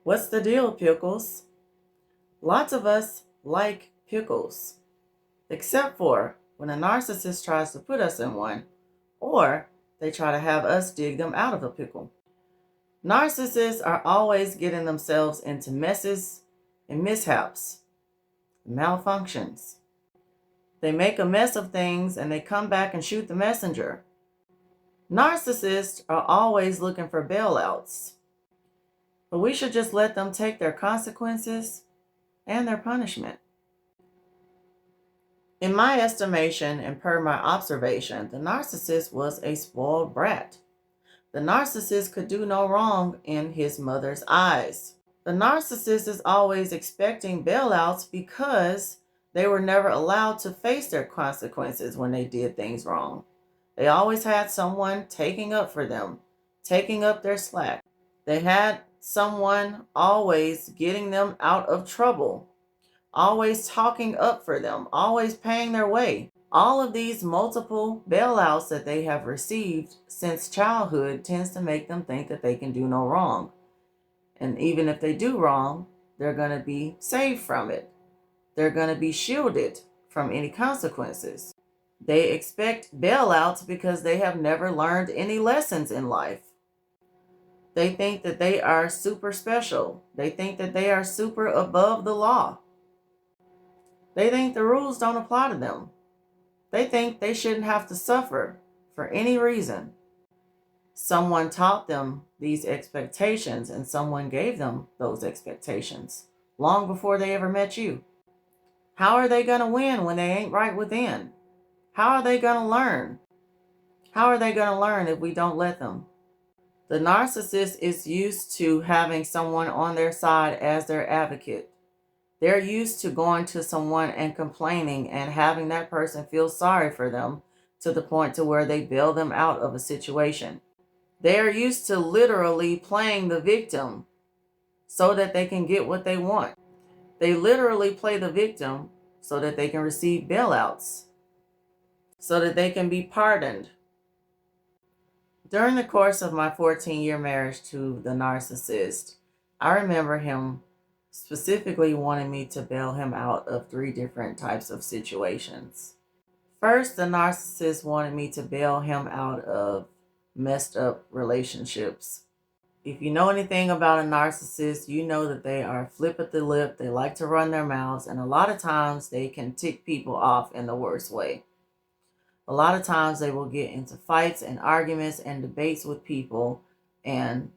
What's the deal, pickles? Lots of us like pickles, except for when a narcissist tries to put us in one, or they try to have us dig them out of a pickle. Narcissists are always getting themselves into messes and mishaps, malfunctions. They make a mess of things and they come back and shoot the messenger. Narcissists are always looking for bailouts, but we should just let them take their consequences and their punishment. In my estimation and per my observation, the narcissist was a spoiled brat. The narcissist could do no wrong in his mother's eyes. The narcissist is always expecting bailouts because they were never allowed to face their consequences when they did things wrong. They always had someone taking up for them, taking up their slack. They had someone always getting them out of trouble, always talking up for them, always paying their way. All of these multiple bailouts that they have received since childhood tends to make them think that they can do no wrong. And even if they do wrong, they're going to be saved from it. They're going to be shielded from any consequences. They expect bailouts because they have never learned any lessons in life. They think that they are super special. They think that they are super above the law. They think the rules don't apply to them. They think they shouldn't have to suffer for any reason. Someone taught them these expectations and someone gave them those expectations long before they ever met you. How are they going to win when they ain't right within? How are they going to learn? How are they going to learn if we don't let them? The narcissist is used to having someone on their side as their advocate. They're used to going to someone and complaining and having that person feel sorry for them to the point to where they bail them out of a situation. They are used to literally playing the victim so that they can get what they want. They literally play the victim so that they can receive bailouts, so that they can be pardoned. During the course of my 14-year marriage to the narcissist, I remember him specifically wanting me to bail him out of 3 different types of situations. First, the narcissist wanted me to bail him out of messed up relationships. If you know anything about a narcissist, you know that they are flip at the lip, they like to run their mouths, and a lot of times they can tick people off in the worst way. A lot of times they will get into fights and arguments and debates with people, and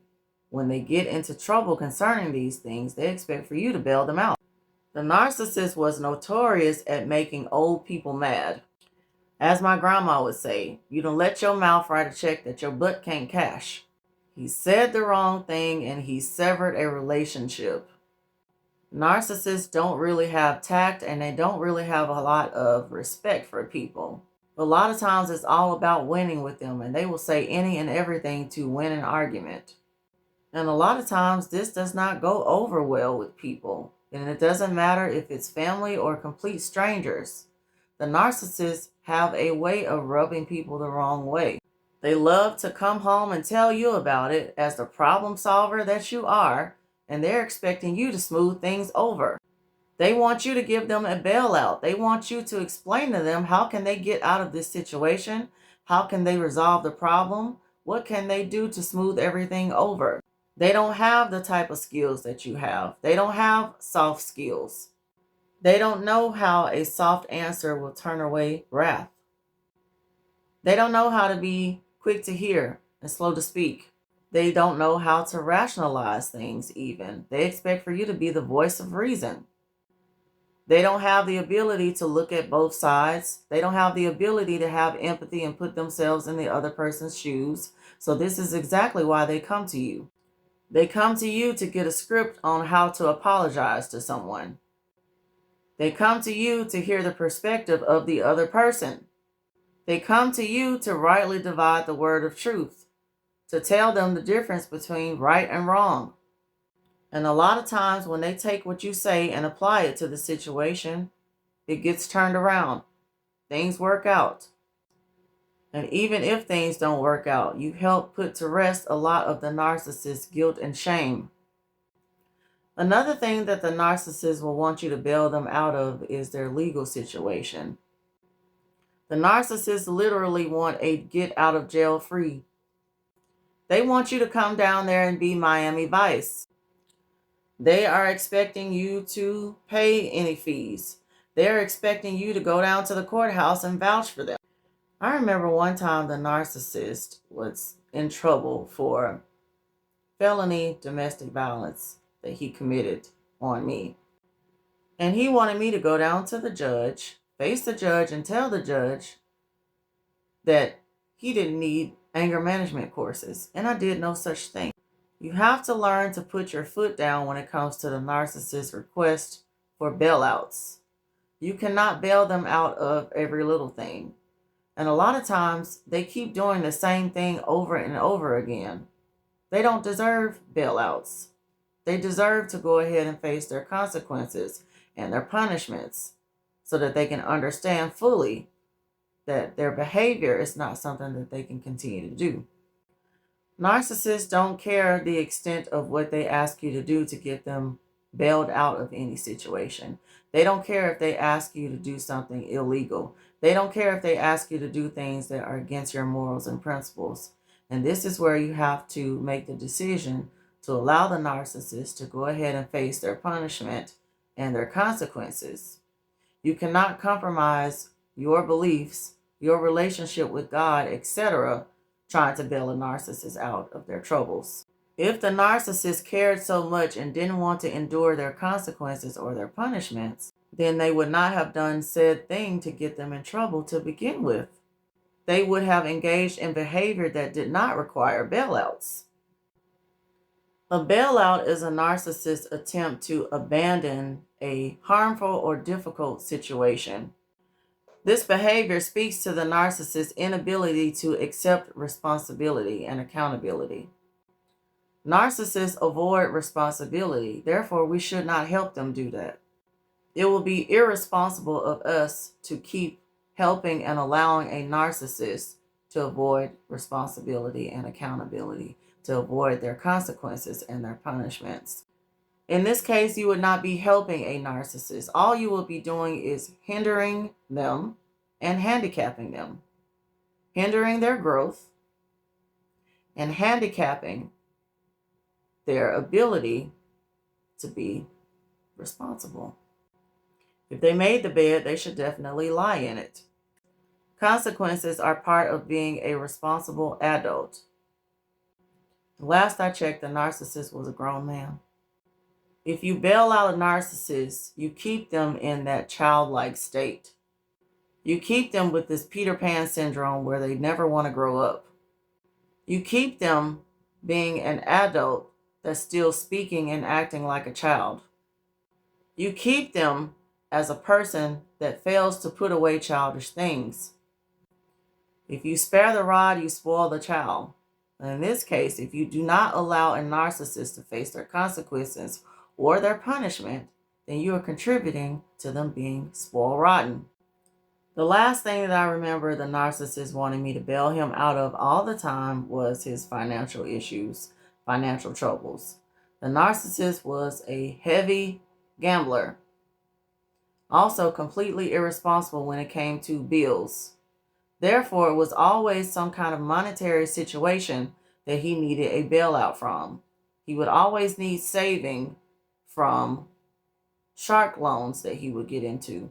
when they get into trouble concerning these things, they expect for you to bail them out. The narcissist was notorious at making old people mad. As my grandma would say, you don't let your mouth write a check that your butt can't cash. He said the wrong thing and he severed a relationship. Narcissists don't really have tact and they don't really have a lot of respect for people. A lot of times it's all about winning with them, and they will say any and everything to win an argument. And a lot of times this does not go over well with people. And it doesn't matter if it's family or complete strangers. The narcissists have a way of rubbing people the wrong way. They love to come home and tell you about it as the problem solver that you are, and they're expecting you to smooth things over. They want you to give them a bailout. They want you to explain to them how can they get out of this situation? How can they resolve the problem? What can they do to smooth everything over? They don't have the type of skills that you have. They don't have soft skills. They don't know how a soft answer will turn away wrath. They don't know how to be quick to hear and slow to speak. They don't know how to rationalize things even. They expect for you to be the voice of reason. They don't have the ability to look at both sides. They don't have the ability to have empathy and put themselves in the other person's shoes. So this is exactly why they come to you. They come to you to get a script on how to apologize to someone. They come to you to hear the perspective of the other person. They come to you to rightly divide the word of truth, to tell them the difference between right and wrong. And a lot of times when they take what you say and apply it to the situation, it gets turned around. Things work out. And even if things don't work out, you help put to rest a lot of the narcissist's guilt and shame. Another thing that the narcissist will want you to bail them out of is their legal situation. The narcissists literally want a get out of jail free. They want you to come down there and be Miami Vice. They are expecting you to pay any fees. They're expecting you to go down to the courthouse and vouch for them. I remember one time the narcissist was in trouble for felony domestic violence that he committed on me. And he wanted me to go down to the judge, face the judge, and tell the judge that he didn't need anger management courses. And I did no such thing. You have to learn to put your foot down when it comes to the narcissist's request for bailouts. You cannot bail them out of every little thing. And a lot of times they keep doing the same thing over and over again. They don't deserve bailouts. They deserve to go ahead and face their consequences and their punishments so that they can understand fully that their behavior is not something that they can continue to do. Narcissists don't care the extent of what they ask you to do to get them bailed out of any situation. They don't care if they ask you to do something illegal. They don't care if they ask you to do things that are against your morals and principles. And this is where you have to make the decision to allow the narcissist to go ahead and face their punishment and their consequences. You cannot compromise your beliefs, your relationship with God, etc., trying to bail a narcissist out of their troubles. If the narcissist cared so much and didn't want to endure their consequences or their punishments, then they would not have done said thing to get them in trouble to begin with. They would have engaged in behavior that did not require bailouts. A bailout is a narcissist's attempt to abandon a harmful or difficult situation. This behavior speaks to the narcissist's inability to accept responsibility and accountability. Narcissists avoid responsibility, therefore we should not help them do that. It will be irresponsible of us to keep helping and allowing a narcissist to avoid responsibility and accountability, to avoid their consequences and their punishments. In this case, you would not be helping a narcissist. All you will be doing is hindering them and handicapping them, hindering their growth and handicapping their ability to be responsible. If they made the bed, they should definitely lie in it. Consequences are part of being a responsible adult. The last I checked, the narcissist was a grown man. If you bail out a narcissist, you keep them in that childlike state. You keep them with this Peter Pan syndrome where they never want to grow up. You keep them being an adult that's still speaking and acting like a child. You keep them as a person that fails to put away childish things. If you spare the rod, you spoil the child. And in this case, if you do not allow a narcissist to face their consequences or their punishment, then you are contributing to them being spoiled rotten. The last thing that I remember the narcissist wanted me to bail him out of all the time was his financial issues, financial troubles. The narcissist was a heavy gambler, also completely irresponsible when it came to bills. Therefore, it was always some kind of monetary situation that he needed a bailout from. He would always need saving from shark loans that he would get into.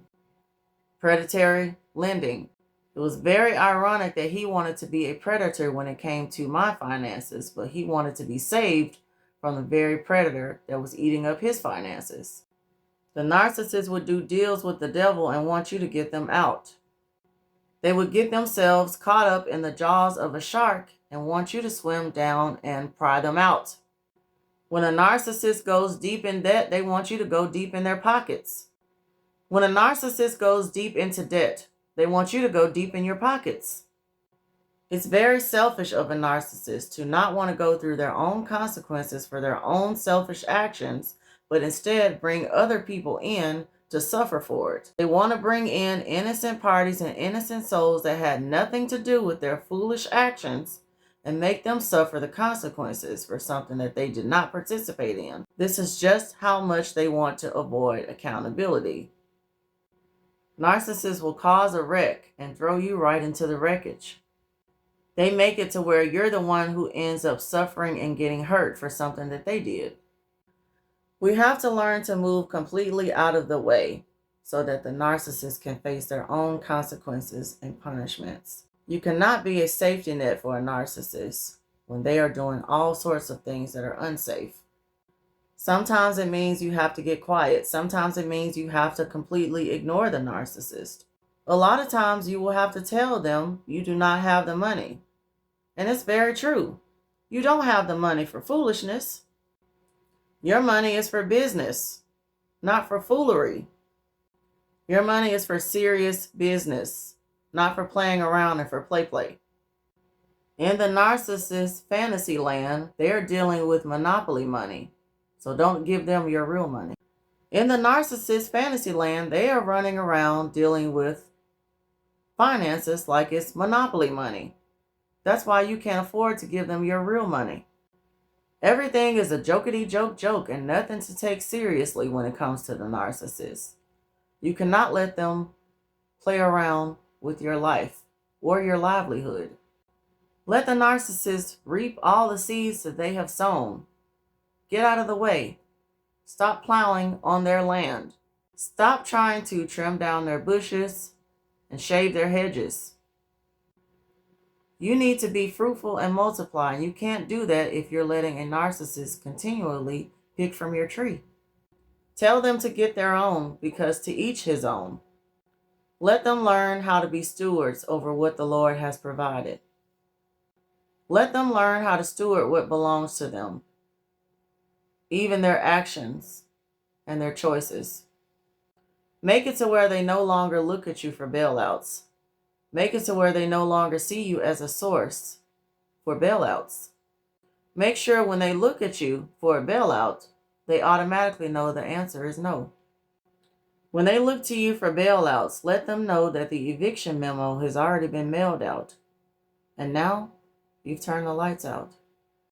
Predatory lending. It was very ironic that he wanted to be a predator when it came to my finances, but he wanted to be saved from the very predator that was eating up his finances. The narcissist would do deals with the devil and want you to get them out. They would get themselves caught up in the jaws of a shark and want you to swim down and pry them out. When a narcissist goes deep in debt, they want you to go deep in their pockets. When a narcissist goes deep into debt, they want you to go deep in your pockets. It's very selfish of a narcissist to not want to go through their own consequences for their own selfish actions, but instead bring other people in to suffer for it. They want to bring in innocent parties and innocent souls that had nothing to do with their foolish actions, and make them suffer the consequences for something that they did not participate in. This is just how much they want to avoid accountability. Narcissists will cause a wreck and throw you right into the wreckage. They make it to where you're the one who ends up suffering and getting hurt for something that they did. We have to learn to move completely out of the way so that the narcissist can face their own consequences and punishments. You cannot be a safety net for a narcissist when they are doing all sorts of things that are unsafe. Sometimes it means you have to get quiet. Sometimes it means you have to completely ignore the narcissist. A lot of times you will have to tell them you do not have the money. And it's very true. You don't have the money for foolishness. Your money is for business, not for foolery. Your money is for serious business, not for playing around and for play. In the narcissist fantasy land, they are dealing with monopoly money, so don't give them your real money. In the narcissist fantasy land, they are running around dealing with finances like it's monopoly money. That's why you can't afford to give them your real money. Everything is a jokety joke and nothing to take seriously when it comes to the narcissist. You cannot let them play around with your life or your livelihood. Let the narcissist reap all the seeds that they have sown. Get out of the way. Stop plowing on their land. Stop trying to trim down their bushes and shave their hedges. You need to be fruitful and multiply, and you can't do that if you're letting a narcissist continually pick from your tree. Tell them to get their own, because to each his own. Let them learn how to be stewards over what the Lord has provided. Let them learn how to steward what belongs to them, even their actions and their choices. Make it to where they no longer look at you for bailouts. Make it to where they no longer see you as a source for bailouts. Make sure when they look at you for a bailout, they automatically know the answer is no. When they look to you for bailouts, let them know that the eviction memo has already been mailed out. And now you've turned the lights out.